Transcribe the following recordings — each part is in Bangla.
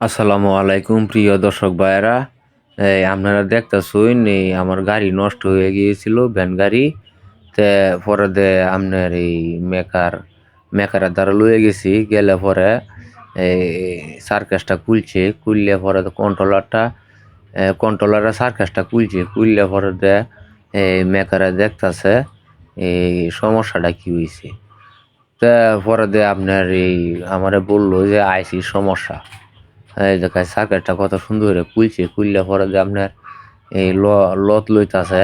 আসসালামু আলাইকুম প্রিয় দর্শক ভাইয়েরা। আপনারা দেখতেছুন আমার গাড়ি নষ্ট হয়ে গিয়েছিল, ভ্যান গাড়ি। তে পরে আপনার এই মেকারের দ্বারা লয়ে গেছি, গেলে পরে এই সার্কাসটা খুললে পরে কন্ট্রোলারের সার্কাসটা খুললে পরে এই মেকারে দেখতাছে এই সমস্যাটা কি হয়েছে। তা পরে আপনার এই আমারে বললো যে আইসি সমস্যা। এই দেখায় সার্কিটটা কত সুন্দর করে খুললে পরে আপনার এই লত লইতাছে,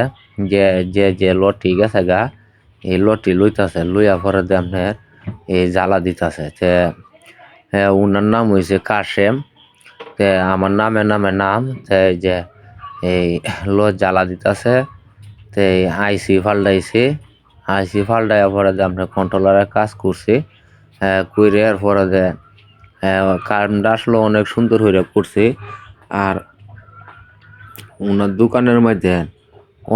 যে যে যে লত ঠিক আছে গা, এই লটটি লইতাছে, লইয়া পরে আপনার এই জ্বালা দিতাছে। উনার নাম হয়েছে কাশেম। আমার নাম যে এই লত জ্বালা দিতাছে। আইসি ফাল্টাইয়া পরে আপনার কন্ট্রোলারের কাজ করছে। কইরে আর পরে কারেন্টটা আসলে অনেক সুন্দর হইয়া পড়ছে। আর ওনার দোকানের মধ্যে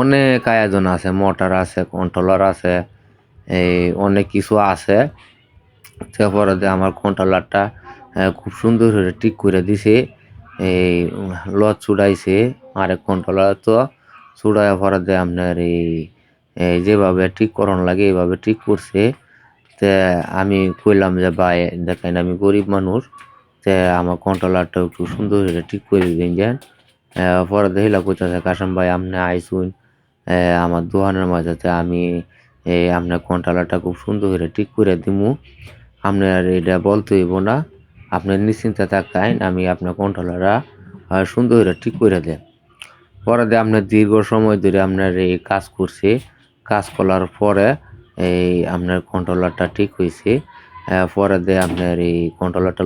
অনেক আয়োজন আছে, মোটর আছে, কন্ট্রোলার আছে, এই অনেক কিছু আছে। তারপরে আমার কন্ট্রোলারটা খুব সুন্দর করে ঠিক করে দিছে। এই লত ছুটাইছে, আরেক কন্ট্রোলার তো ছুটাইয়া পরে আপনার এই যেভাবে ঠিক করানো লাগে এইভাবে ঠিক করছে। তে আমি কইলাম যে ভাই দেখেন আমি গরিব মানুষ, আমার কন্ট্রোলারটা একটু সুন্দর করে ঠিক করে দিন যান। পরে দেখিলা কইতাছে কাশেম ভাই আপনি আইসুন আমার দোকানের মাঝেতে, আমি আপনার কন্ট্রোলারটা খুব সুন্দর করে ঠিক করে দিমু। আপনার এটা বলতে হইব না, আপনি নিশ্চিন্তে থাকেন, আমি আপনার কন্ট্রোলারটা সুন্দর করে ঠিক করে দেন। পরে আপনার দীর্ঘ সময় ধরে আপনার এই কাজ করছে, কাজ করার পরে এই আপনার কন্ট্রোলারটা ঠিক হয়েছে। পরে আপনার এই কন্ট্রোলারটা